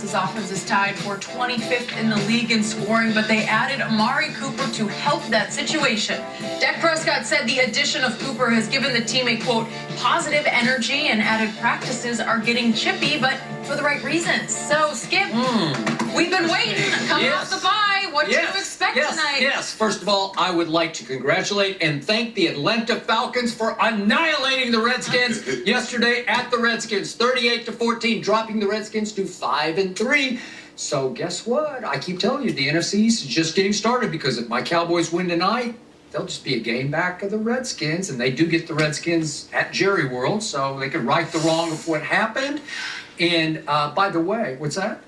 Dallas's offense is tied for 25th in the league in scoring, but they added Amari Cooper to help that situation. Dak Prescott said the addition of Cooper has given the team a, quote, positive energy, and added practices are getting chippy, but for the right reasons. So, Skip, we've been waiting. Coming off the bye, what do you expect tonight? Yes, first of all, I would like to congratulate and thank the Atlanta Falcons for annihilating the Redskins yesterday at the Redskins, 38-14, dropping the Redskins to 5-3. So guess what? I keep telling you, the NFC East is just getting started, because if my Cowboys win tonight, they'll just be a game back of the Redskins, and they do get the Redskins at Jerry World, so they can right the wrong of what happened. And by the way, what's that?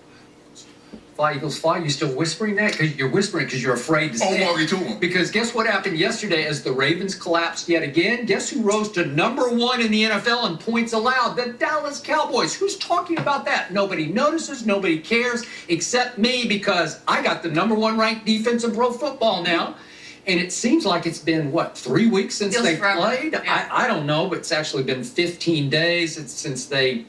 Fly, Eagles, fly. You still whispering that? Because you're whispering because you're afraid to say it. Because guess what happened yesterday as the Ravens collapsed yet again? Guess who rose to #1 in the NFL in points allowed? The Dallas Cowboys. Who's talking about that? Nobody notices. Nobody cares except me, because I got the #1 ranked defense in pro football now. And it seems like it's been, what, 3 weeks since they played? Yeah. I don't know, but it's actually been 15 days since they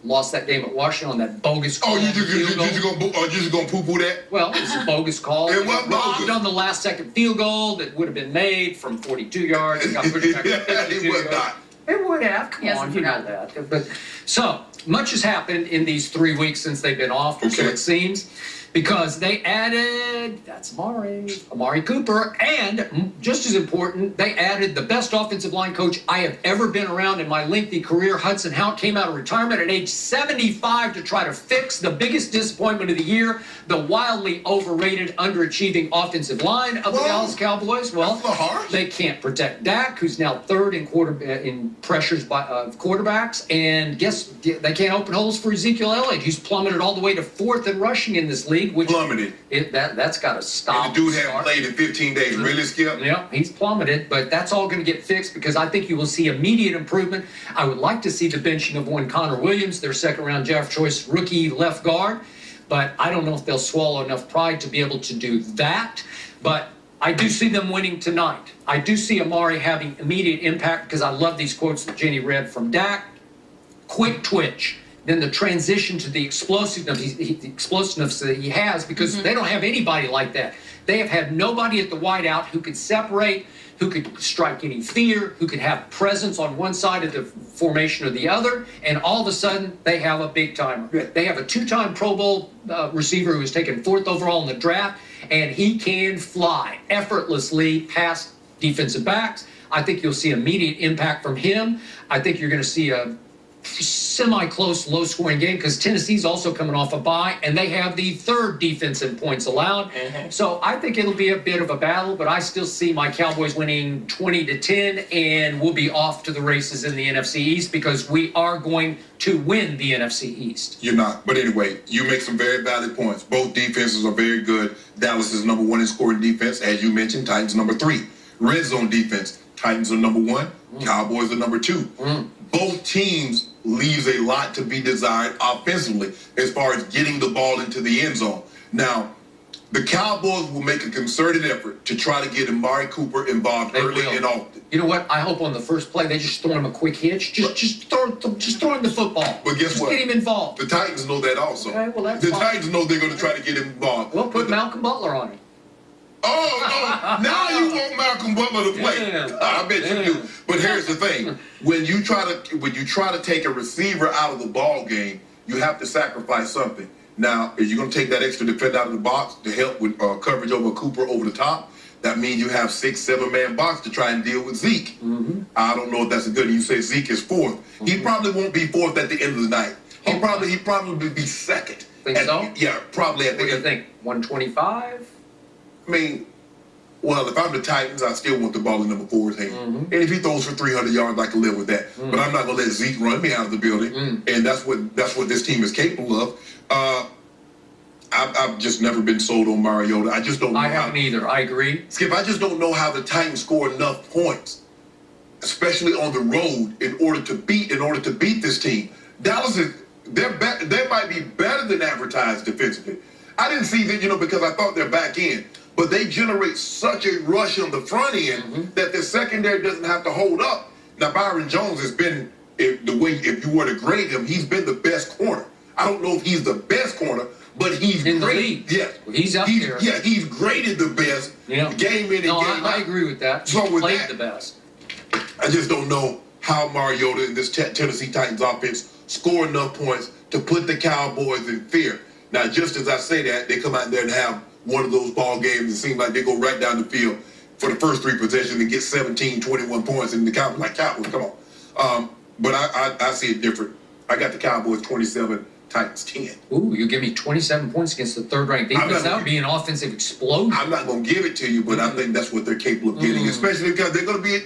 lost that game at Washington on that bogus call. Oh, you just gonna poo-poo that? Well, it's a bogus call. It was bogus. On the last-second field goal that would have been made from 42 yards. It got pushed back to 52 it was yards. not. It would have. Come on, you know that. But so much has happened in these 3 weeks since they've been off, so it seems, because they added, that's Amari Cooper, and just as important, they added the best offensive line coach I have ever been around in my lengthy career. Hudson Houck came out of retirement at age 75 to try to fix the biggest disappointment of the year, the wildly overrated, underachieving offensive line of the Dallas Cowboys. Well, they can't protect Dak, who's now third in pressures of quarterbacks, and guess they can't open holes for Ezekiel Elliott, who's plummeted all the way to 4th in rushing in this league. Which plummeted. That's got to stop. And the dude hasn't played in 15 days. Really, Skip? Yeah, he's plummeted, but that's all going to get fixed, because I think you will see immediate improvement. I would like to see the benching of one Connor Williams, their second-round draft choice rookie left guard, but I don't know if they'll swallow enough pride to be able to do that. But I do see them winning tonight. I do see Amari having immediate impact, because I love these quotes that Jenny read from Dak. Quick twitch. Then the transition to the explosiveness that he has, because they don't have anybody like that. They have had nobody at the wideout who could separate, who could strike any fear, who could have presence on one side of the formation or the other, and all of a sudden they have a big timer. They have a 2-time Pro Bowl receiver who was taken 4th overall in the draft, and he can fly effortlessly past defensive backs. I think you'll see immediate impact from him. I think you're going to see a semi-close, low-scoring game, because Tennessee's also coming off a bye, and they have the 3rd defense in points allowed. So I think it'll be a bit of a battle, but I still see my Cowboys winning 20-10, and we'll be off to the races in the NFC East, because we are going to win the NFC East. You're not. But anyway, you make some very valid points. Both defenses are very good. Dallas is #1 in scoring defense, as you mentioned. Titans #3. Red zone defense. Titans are #1. Cowboys are #2. Both teams leaves a lot to be desired offensively as far as getting the ball into the end zone. Now, the Cowboys will make a concerted effort to try to get Amari Cooper involved early and often. You know what? I hope on the first play they just throw him a quick hitch. Just throw him the football. But guess what? Get him involved. The Titans know that also. Okay, well, that's the fine. Titans know they're going to try to get him involved. Well, put Malcolm Butler on him. Oh, no. Now you want Malcolm Butler to play. I bet you do. But here's the thing. When you try to take a receiver out of the ball game, you have to sacrifice something. Now, if you're going to take that extra defender out of the box to help with coverage over Cooper over the top, that means you have 6-7-man box to try and deal with Zeke. I don't know if that's a good. You say Zeke is 4th. He probably won't be 4th at the end of the night. He'll probably be 2nd. Think so? Yeah, probably at the end. What do you think? 125? I mean, well, if I'm the Titans, I still want the ball in #4's hand. And if he throws for 300 yards, I can live with that. But I'm not going to let Zeke run me out of the building. And that's what this team is capable of. I've just never been sold on Mariota. I just don't know. I haven't either. I agree. Skip, I just don't know how the Titans score enough points, especially on the road, in order to beat this team. Dallas is they might be better than advertised defensively. I didn't see that, because I thought they're back in. But they generate such a rush on the front end that the secondary doesn't have to hold up. Now, Byron Jones has been, if you were to grade him, he's been the best corner. I don't know if he's the best corner, but he's in great. the league. Yeah, he's up there. Yeah, he's graded the best. Yeah. Game in and game out. I agree with that. So He with played that, the best. I just don't know how Mariota and this Tennessee Titans offense score enough points to put the Cowboys in fear. Now, just as I say that, they come out there and have one of those ball games. It seems like they go right down the field for the first 3 possessions and get 17, 21 points. And the Cowboys like, Cowboys, come on. But I see it different. I got the Cowboys 27, Titans 10. Ooh, you give me 27 points against the third-ranked defense. That would be an offensive explosion. I'm not going to give it to you, but I think that's what they're capable of getting, especially because they're going to be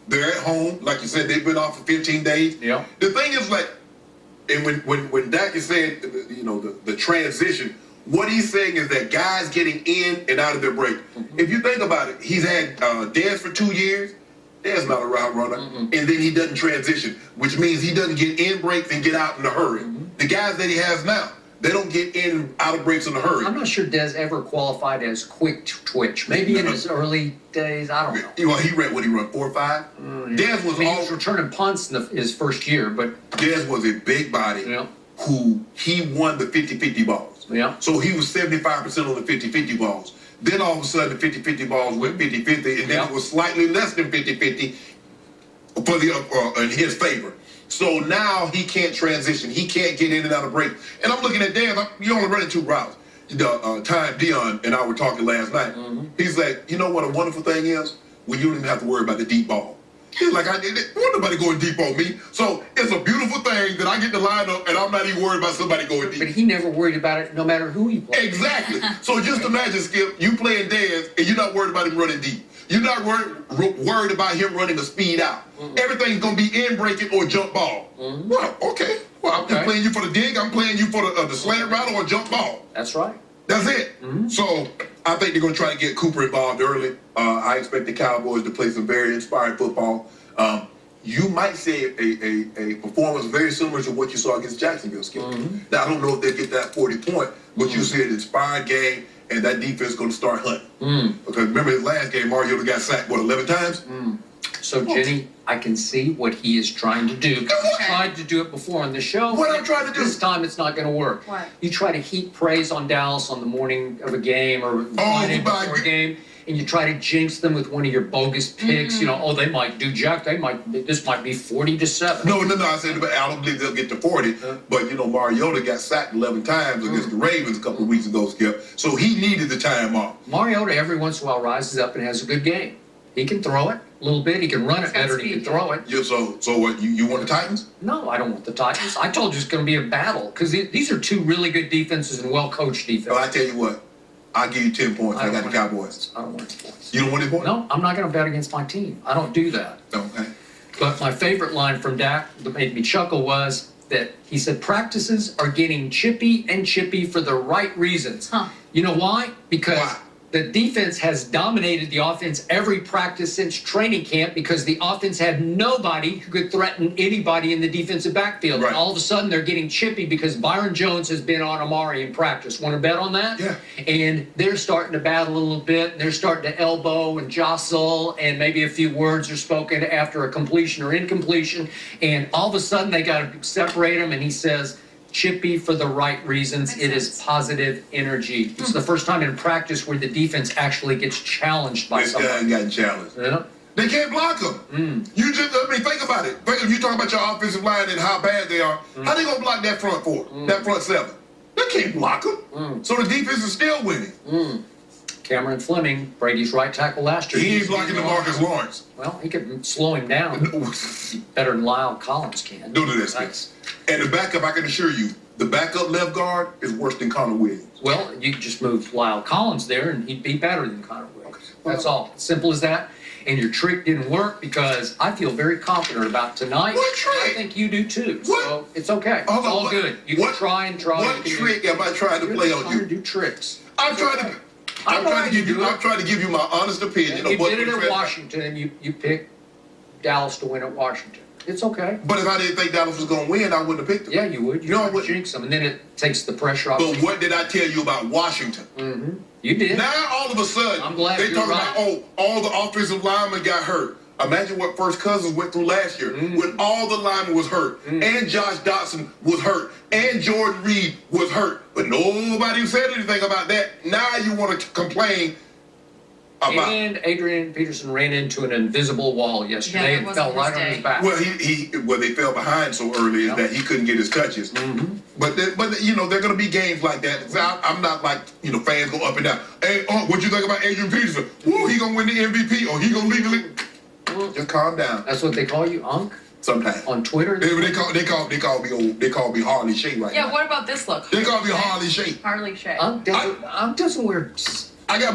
they're at home. Like you said, they've been off for 15 days. Yeah. The thing is, like, and when Dak is saying, you know, the transition, what he's saying is that guys getting in and out of their break. If you think about it, he's had Dez for 2 years. Dez not a route runner. And then he doesn't transition, which means he doesn't get in breaks and get out in a hurry. The guys that he has now, they don't get in and out of breaks in a hurry. I'm not sure Dez ever qualified as quick twitch. Maybe in his early days, I don't know. Well, he ran 4 or 5. Dez was he was returning punts in his first year, but Dez was a big body who he won the 50-50 balls. Yeah. So he was 75% on the 50-50 balls. Then all of a sudden the 50-50 balls went 50-50, and then it was slightly less than 50-50 for the in his favor. So now he can't transition. He can't get in and out of breaks. And I'm looking at Dan. You only running 2 routes. The time Dion and I were talking last night, he's like, you know what a wonderful thing is? When you don't even have to worry about the deep ball. He's like, I didn't want nobody going deep on me. So it's a beautiful thing that I get to line up and I'm not even worried about somebody going deep. But he never worried about it no matter who he played. Exactly. So just imagine, Skip, you playing Dez and you're not worried about him running deep. You're not worried about him running a speed out. Everything's going to be in breaking or jump ball. Well, okay. Well, I'm just playing you for the dig. I'm playing you for the slant route or jump ball. That's right. That's it. So I think they're going to try to get Cooper involved early. I expect the Cowboys to play some very inspiring football. You might see a performance very similar to what you saw against Jacksonville, Skip. Now, I don't know if they get that 40-point, but you see an inspired game, and that defense is going to start hunting. Because remember his last game, Mariota got sacked, 11 times? So, Jenny, I can see what he is trying to do. He tried to do it before on the show. What I'm trying to do? This time it's not going to work. What? You try to heap praise on Dallas on the morning of a game or Friday before a game, and you try to jinx them with one of your bogus picks. You know, they might do jack. This might be 40-7. No. I said, I don't believe they'll get to 40. But, you know, Mariota got sacked 11 times against the Ravens a couple of weeks ago, Skip. So he needed the time off. Mariota every once in a while rises up and has a good game. He can throw it a little bit. He can run it better than he can throw it. Yeah, so what, you want the Titans? No, I don't want the Titans. I told you it's going to be a battle because these are 2 really good defenses and well-coached defenses. Well, I tell you what, I'll give you 10 points. I got the Cowboys. I don't want any points. You don't want any points? No, I'm not going to bet against my team. I don't do that. Okay. But my favorite line from Dak that made me chuckle was that he said practices are getting chippy and chippy for the right reasons. You know why? Because the defense has dominated the offense every practice since training camp because the offense had nobody who could threaten anybody in the defensive backfield. And all of a sudden, they're getting chippy because Byron Jones has been on Amari in practice. Want to bet on that? Yeah. And they're starting to battle a little bit. They're starting to elbow and jostle, and maybe a few words are spoken after a completion or incompletion. And all of a sudden, they got to separate them, and he says, chippy for the right reasons. It is positive energy. It's the first time in practice where the defense actually gets challenged by somebody. This guy gotten challenged. Yeah. They can't block him. You just, think about it. You talk about your offensive line and how bad they are. How they gonna block that front 4, that front 7? They can't block them. So the defense is still winning. Cameron Fleming, Brady's right tackle last year. He ain't blocking DeMarcus Lawrence. Well, he could slow him down better than Lyle Collins can. Don't do this. And the backup, I can assure you, the backup left guard is worse than Connor Williams. Well, you could just move Lyle Collins there, and he'd be better than Connor Williams. That's all. Simple as that. And your trick didn't work because I feel very confident about tonight. What trick? I think you do too. What? So it's okay. It's all good. You can try and try. What trick am I trying to play on you? I'm trying to do tricks. I'm trying to give you my honest opinion You of what did it the at trend- Washington. You picked Dallas to win at Washington. It's okay. But if I didn't think Dallas was going to win, I wouldn't have picked them. Yeah, you would. You would jinx them, and then it takes the pressure off. But what did I tell you about Washington? You did. Now all of a sudden, I'm glad they you're talk right. about, all the offensive linemen got hurt. Imagine what First Cousins went through last year when all the linemen was hurt, and Josh Dotson was hurt, and Jordan Reed was hurt, but nobody said anything about that. Now you want to complain about. And Adrian Peterson ran into an invisible wall yesterday and fell right on his back. Well, they fell behind so early is that he couldn't get his touches. But there are going to be games like that. So I'm not like fans go up and down. Hey, what you think about Adrian Peterson? Woo, he gonna win the MVP or he gonna leave the league? Just calm down. That's what they call you, Unc? Sometimes on Twitter. They call me Harley Shea right now. Yeah. What about this look? They call me Harley Shea. Harley Shea. Unc doesn't wear. I got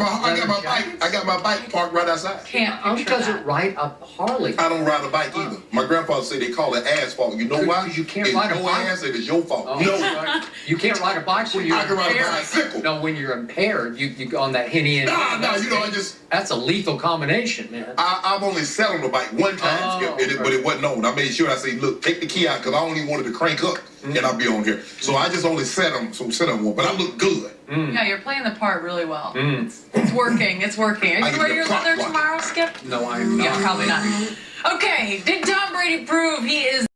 my bike parked right outside. Can't. Doesn't ride a Harley. I don't ride a bike either. My grandfather said they call it asphalt. You know why? You can't ride a bike. Ass, it is your fault. Oh, no, you can't ride a bike when you're. I can ride a bicycle. No, when you're impaired, you go on that henny end. That's a lethal combination, man. I've only sat on the bike one time, Skip, but it wasn't on. I made sure I say, look, take the key out because I only wanted to crank up and I'll be on here. So I just only sat on one, but I look good. Yeah, you're playing the part really well. It's working. It's working. Are you wearing your leather tomorrow, Skip? No, I'm not. Yeah, probably not. Okay, did Tom Brady prove he is